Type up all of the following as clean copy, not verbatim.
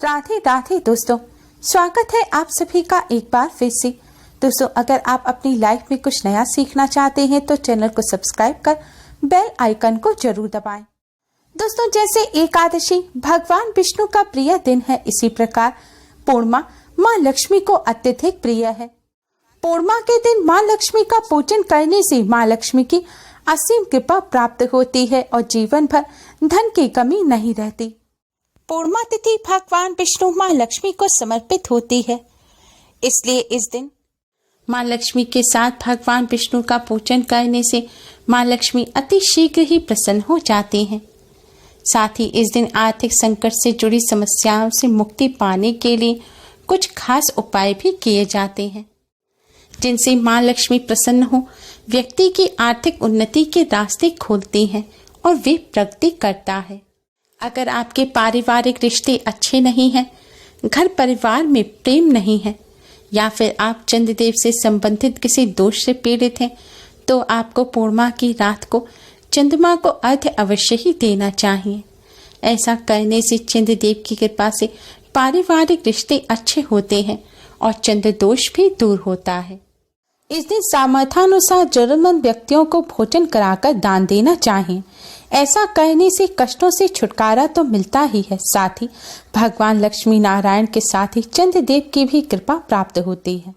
राधे राधे दोस्तों, स्वागत है आप सभी का एक बार फिर से। दोस्तों, अगर आप अपनी लाइफ में कुछ नया सीखना चाहते हैं तो चैनल को सब्सक्राइब कर बेल आइकन को जरूर दबाएं। दोस्तों, जैसे एकादशी भगवान विष्णु का प्रिय दिन है, इसी प्रकार पूर्णिमा माँ लक्ष्मी को अत्यधिक प्रिय है। पूर्णिमा के दिन माँ लक्ष्मी का पूजन करने से माँ लक्ष्मी की असीम कृपा प्राप्त होती है और जीवन भर धन की कमी नहीं रहती। पूर्णिमा तिथि भगवान विष्णु माँ लक्ष्मी को समर्पित होती है, इसलिए इस दिन माँ लक्ष्मी के साथ भगवान विष्णु का पूजन करने से माँ लक्ष्मी अति शीघ्र ही प्रसन्न हो जाती हैं। साथ ही इस दिन आर्थिक संकट से जुड़ी समस्याओं से मुक्ति पाने के लिए कुछ खास उपाय भी किए जाते हैं, जिनसे माँ लक्ष्मी प्रसन्न हो व्यक्ति की आर्थिक उन्नति के रास्ते खोलती हैं और वे प्रगति करता है। अगर आपके पारिवारिक रिश्ते अच्छे नहीं हैं, घर परिवार में प्रेम नहीं है, या फिर आप चंद्रदेव से संबंधित किसी दोष से पीड़ित हैं, तो आपको पूर्णिमा की रात को चंद्रमा को अर्घ्य अवश्य ही देना चाहिए। ऐसा करने से चंद्रदेव की कृपा से पारिवारिक रिश्ते अच्छे होते हैं और चंद्र दोष भी दूर होता है। इस दिन सामर्थ्यानुसार जरूरतमंद व्यक्तियों को भोजन कराकर दान देना चाहिए। ऐसा करने से कष्टों से छुटकारा तो मिलता ही है, साथ ही भगवान लक्ष्मी नारायण के साथ ही चंद्रदेव की भी कृपा प्राप्त होती है।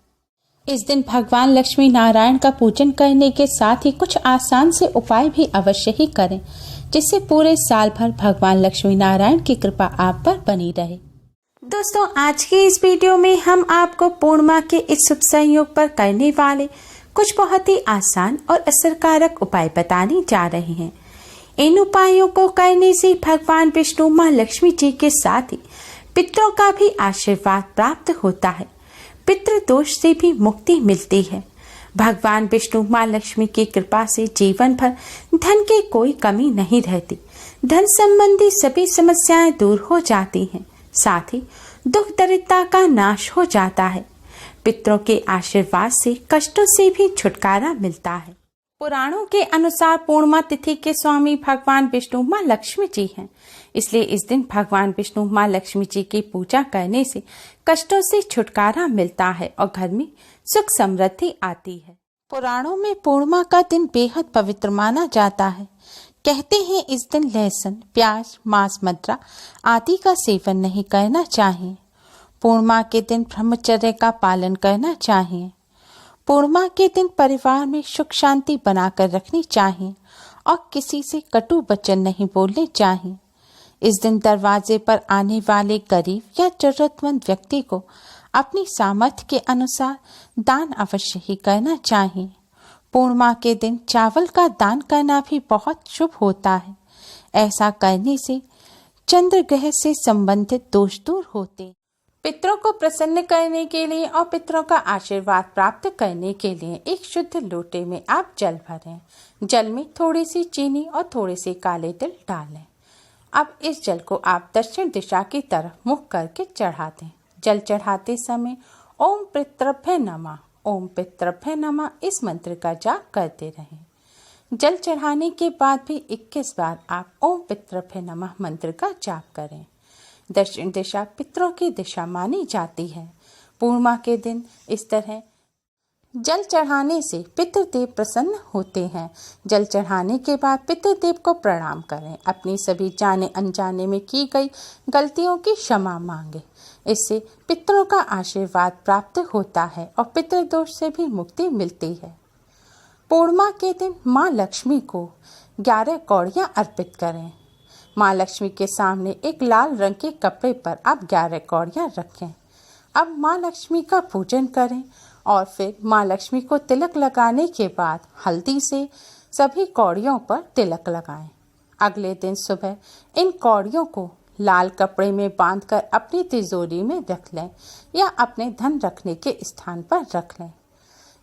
इस दिन भगवान लक्ष्मी नारायण का पूजन करने के साथ ही कुछ आसान से उपाय भी अवश्य ही करें, जिससे पूरे साल भर भगवान लक्ष्मी नारायण की कृपा आप पर बनी रहे। दोस्तों, आज की इस वीडियो में हम आपको पूर्णिमा के इस शुभ संयोग पर करने वाले कुछ बहुत ही आसान और असरकारक उपाय बताने जा रहे हैं। इन उपायों को करने से भगवान विष्णु माँ लक्ष्मी जी के साथ ही पितरों का भी आशीर्वाद प्राप्त होता है। पितृ दोष से भी मुक्ति मिलती है। भगवान विष्णु माँ लक्ष्मी की कृपा से जीवन भर धन की कोई कमी नहीं रहती। धन संबंधी सभी समस्याएं दूर हो जाती हैं, साथ ही दुख दरिद्रता का नाश हो जाता है। पितरों के आशीर्वाद से कष्टों से भी छुटकारा मिलता है। पुराणों के अनुसार पूर्णिमा तिथि के स्वामी भगवान विष्णु माँ लक्ष्मी जी हैं, इसलिए इस दिन भगवान विष्णु माँ लक्ष्मी जी की पूजा करने से कष्टों से छुटकारा मिलता है और घर में सुख समृद्धि आती है। पुराणों में पूर्णिमा का दिन बेहद पवित्र माना जाता है। कहते हैं इस दिन लहसुन, प्याज, मांस, मदिरा आदि का सेवन नहीं करना चाहिए। पूर्णिमा के दिन ब्रह्मचर्य का पालन करना चाहिए। पूर्णिमा के दिन परिवार में सुख शांति बनाकर रखनी चाहिए और किसी से कटु वचन नहीं बोलने चाहिए। इस दिन दरवाजे पर आने वाले गरीब या जरूरतमंद व्यक्ति को अपनी सामर्थ्य के अनुसार दान अवश्य ही करना चाहिए। पूर्णिमा के दिन चावल का दान करना भी बहुत शुभ होता है। ऐसा करने से चंद्र ग्रह से संबंधित दोष दूर होते। पितरों को प्रसन्न करने के लिए और पितरों का आशीर्वाद प्राप्त करने के लिए एक शुद्ध लोटे में आप जल भरें। जल में थोड़ी सी चीनी और थोड़े से काले तिल डालें। अब इस जल को आप दक्षिण दिशा की तरफ मुख करके चढ़ा दें। जल चढ़ाते समय ओम पितृभ्य नमः, ओम पितृभ्य नमः इस मंत्र का जाप करते रहें। जल चढ़ाने के बाद भी 21 बार आप ओम पितृभ्य नमः मंत्र का जाप करें। दक्षिण दिशा पितरों की दिशा मानी जाती है। पूर्णिमा के दिन इस तरह जल चढ़ाने से पितृदेव प्रसन्न होते हैं। जल चढ़ाने के बाद पितृदेव को प्रणाम करें। अपनी सभी जाने अनजाने में की गई गलतियों की क्षमा मांगे। इससे पितरों का आशीर्वाद प्राप्त होता है और पितृदोष से भी मुक्ति मिलती है। पूर्णिमा के दिन माँ लक्ष्मी को 11 कौड़ियाँ अर्पित करें। माँ लक्ष्मी के सामने एक लाल रंग के कपड़े पर आप 11 कौड़ियाँ रखें। अब माँ लक्ष्मी का पूजन करें और फिर माँ लक्ष्मी को तिलक लगाने के बाद हल्दी से सभी कौड़ियों पर तिलक लगाएं। अगले दिन सुबह इन कौड़ियों को लाल कपड़े में बांधकर अपनी तिजोरी में रख लें या अपने धन रखने के स्थान पर रख लें।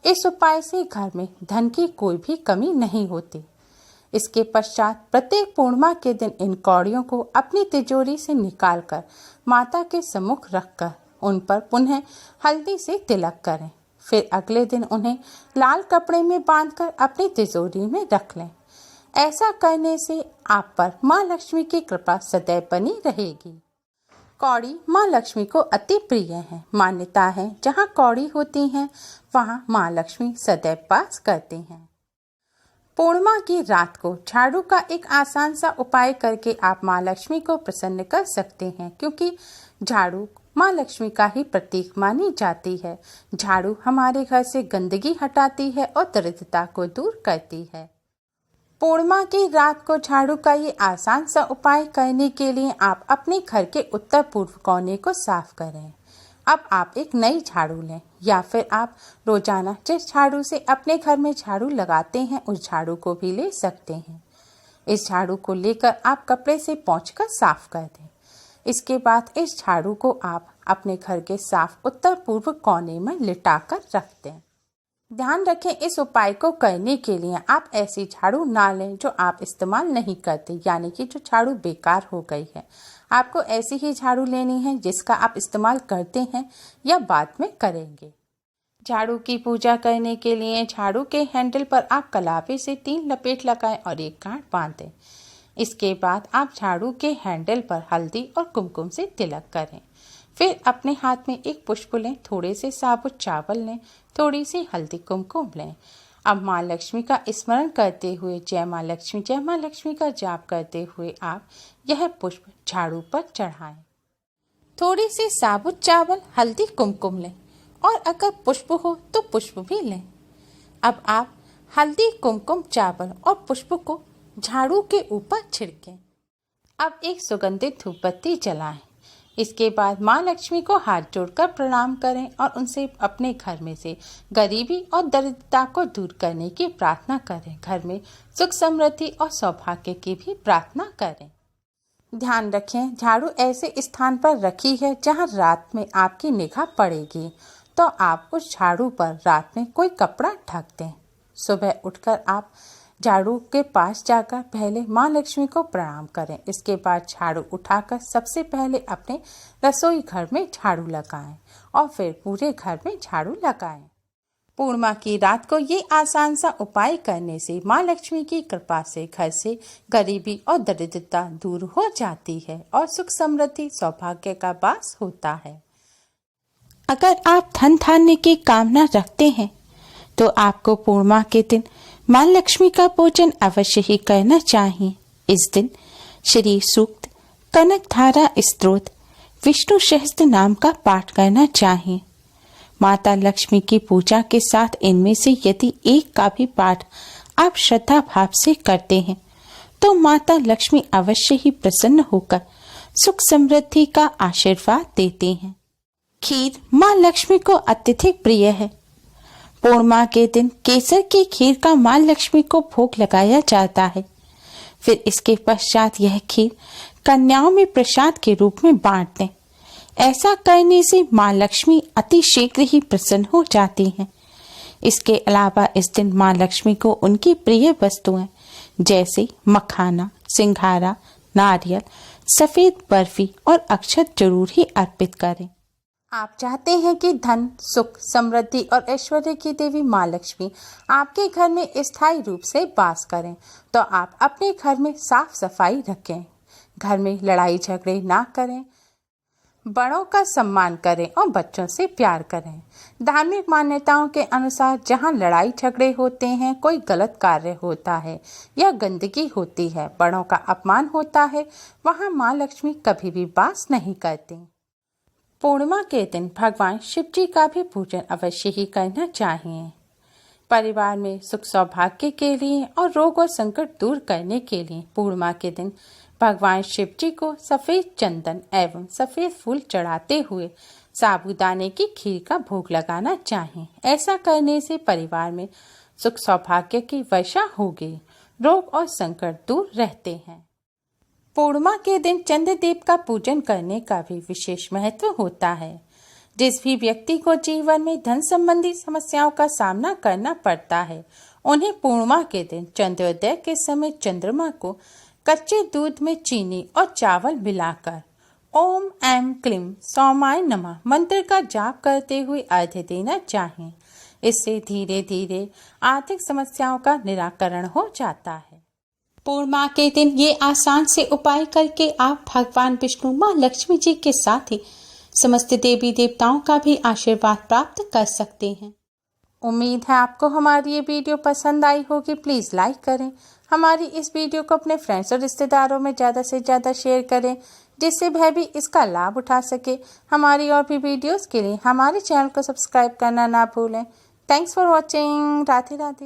इस उपाय से घर में धन की कोई भी कमी नहीं होती। इसके पश्चात प्रत्येक पूर्णिमा के दिन इन कौड़ियों को अपनी तिजोरी से निकालकर माता के सम्मुख रखकर उन पर पुनः हल्दी से तिलक करें। फिर अगले दिन उन्हें लाल कपड़े में बांधकर अपनी तिजोरी में रख लें। ऐसा करने से आप पर माँ लक्ष्मी की कृपा सदैव बनी रहेगी। कौड़ी माँ लक्ष्मी को अति प्रिय है। मान्यता है जहाँ कौड़ी होती हैं वहाँ माँ लक्ष्मी सदैव वास करती हैं। पूर्णिमा की रात को झाड़ू का एक आसान सा उपाय करके आप माँ लक्ष्मी को प्रसन्न कर सकते हैं, क्योंकि झाड़ू माँ लक्ष्मी का ही प्रतीक मानी जाती है। झाड़ू हमारे घर से गंदगी हटाती है और दरिद्रता को दूर करती है। पूर्णिमा की रात को झाड़ू का ये आसान सा उपाय करने के लिए आप अपने घर के उत्तर पूर्व कोने को साफ करें। अब आप एक नई झाड़ू लें या फिर आप रोजाना जिस झाड़ू से अपने घर में झाड़ू लगाते हैं उस झाड़ू को भी ले सकते हैं। इस झाड़ू को लेकर आप कपड़े से पोंछकर साफ कर दें। इसके बाद इस झाड़ू को आप अपने घर के साफ उत्तर पूर्व कोने में लिटाकर रख दें। ध्यान रखें, इस उपाय को करने के लिए आप ऐसी झाड़ू ना लें जो आप इस्तेमाल नहीं करते, यानी कि जो झाड़ू बेकार हो गई है। आपको ऐसी ही झाड़ू लेनी है जिसका आप इस्तेमाल करते हैं या बाद में करेंगे। झाड़ू की पूजा करने के लिए झाड़ू के हैंडल पर आप कलावे से 3 लपेट लगाएं और एक गांठ बांध दें। इसके बाद आप झाड़ू के हैंडल पर हल्दी और कुमकुम से तिलक करें। फिर अपने हाथ में एक पुष्प लें, थोड़े से साबुत चावल लें, थोड़ी सी हल्दी कुमकुम लें। अब माँ लक्ष्मी का स्मरण करते हुए जय माँ लक्ष्मी का जाप करते हुए आप यह पुष्प झाड़ू पर चढ़ाएं। थोड़ी सी साबुत चावल, हल्दी कुमकुम लें और अगर पुष्प हो तो पुष्प भी लें। अब आप हल्दी कुमकुम चावल और पुष्प को झाड़ू के ऊपर छिड़कें। अब एक सुगंधित धूप बत्ती जलाएं। इसके बाद माँ लक्ष्मी को हाथ जोड़कर प्रणाम करें और उनसे अपने घर में से गरीबी और दरिद्रता को दूर करने की प्रार्थना करें। घर में सुख समृद्धि और सौभाग्य की भी प्रार्थना करें। ध्यान रखें, झाड़ू ऐसे स्थान पर रखी है जहां रात में आपकी निगाह पड़ेगी, तो आप उस झाड़ू पर रात में कोई कपड़ा ढक दें। सुबह उठकर आप झाड़ू के पास जाकर पहले माँ लक्ष्मी को प्रणाम करें। इसके बाद झाड़ू उठाकर सबसे पहले अपने रसोई घर में झाड़ू लगाएं और फिर पूरे घर में झाड़ू लगाएं। पूर्णिमा की रात को ये आसान सा उपाय करने से माँ लक्ष्मी की कृपा से घर से गरीबी और दरिद्रता दूर हो जाती है और सुख समृद्धि सौभाग्य का वास होता है। अगर आप धन धान्य की कामना रखते हैं तो आपको पूर्णिमा के दिन माँ लक्ष्मी का पूजन अवश्य ही करना चाहिए। इस दिन श्री सूक्त, कनक धारा स्तोत्र, विष्णु सहस्त्र नाम का पाठ करना चाहिए। माता लक्ष्मी की पूजा के साथ इनमें से यदि एक का भी पाठ आप श्रद्धा भाव से करते हैं तो माता लक्ष्मी अवश्य ही प्रसन्न होकर सुख समृद्धि का आशीर्वाद देते हैं। खीर माँ लक्ष्मी को अत्यधिक प्रिय है। पूर्णिमा के दिन केसर की खीर का माँ लक्ष्मी को भोग लगाया जाता है। फिर इसके पश्चात यह खीर कन्याओं में प्रसाद के रूप में बांट दें। ऐसा करने से माँ लक्ष्मी अति शीघ्र ही प्रसन्न हो जाती हैं। इसके अलावा इस दिन माँ लक्ष्मी को उनकी प्रिय वस्तुएं जैसे मखाना, सिंघारा, नारियल, सफेद बर्फी और अक्षत जरूर ही अर्पित करें। आप चाहते हैं कि धन, सुख, समृद्धि और ऐश्वर्य की देवी माँ लक्ष्मी आपके घर में स्थायी रूप से वास करें, तो आप अपने घर में साफ सफाई रखें। घर में लड़ाई झगड़े ना करें, बड़ों का सम्मान करें और बच्चों से प्यार करें। धार्मिक मान्यताओं के अनुसार जहां लड़ाई झगड़े होते हैं, कोई गलत कार्य होता है या गंदगी होती है, बड़ों का अपमान होता है, वहां माँ लक्ष्मी कभी भी वास नहीं करती। पूर्णिमा के दिन भगवान शिव जी का भी पूजन अवश्य ही करना चाहिए। परिवार में सुख सौभाग्य के लिए और रोग और संकट दूर करने के लिए पूर्णिमा के दिन भगवान शिव जी को सफेद चंदन एवं सफेद फूल चढ़ाते हुए साबूदाने की खीर का भोग लगाना चाहिए। ऐसा करने से परिवार में सुख सौभाग्य की वर्षा होगी, रोग और संकट दूर रहते हैं। पूर्णिमा के दिन चंद्रदेव का पूजन करने का भी विशेष महत्व होता है। जिस भी व्यक्ति को जीवन में धन संबंधी समस्याओं का सामना करना पड़ता है, उन्हें पूर्णिमा के दिन चंद्रोदय के समय चंद्रमा को कच्चे दूध में चीनी और चावल मिलाकर ओम ऐं क्लीं सौमाय नमः मंत्र का जाप करते हुए अर्घ्य देना चाहिए। इससे धीरे धीरे आर्थिक समस्याओं का निराकरण हो जाता है। पूर्णिमा के दिन ये आसान से उपाय करके आप भगवान विष्णु, माँ लक्ष्मी जी के साथ ही समस्त देवी देवताओं का भी आशीर्वाद प्राप्त कर सकते हैं। उम्मीद है आपको हमारी ये वीडियो पसंद आई होगी। प्लीज़ लाइक करें, हमारी इस वीडियो को अपने फ्रेंड्स और रिश्तेदारों में ज़्यादा से ज़्यादा शेयर करें, जिससे वह भी इसका लाभ उठा सके। हमारी और भी वीडियोस के लिए हमारे चैनल को सब्सक्राइब करना ना भूलें। Thanks for watching. Radhe Radhe.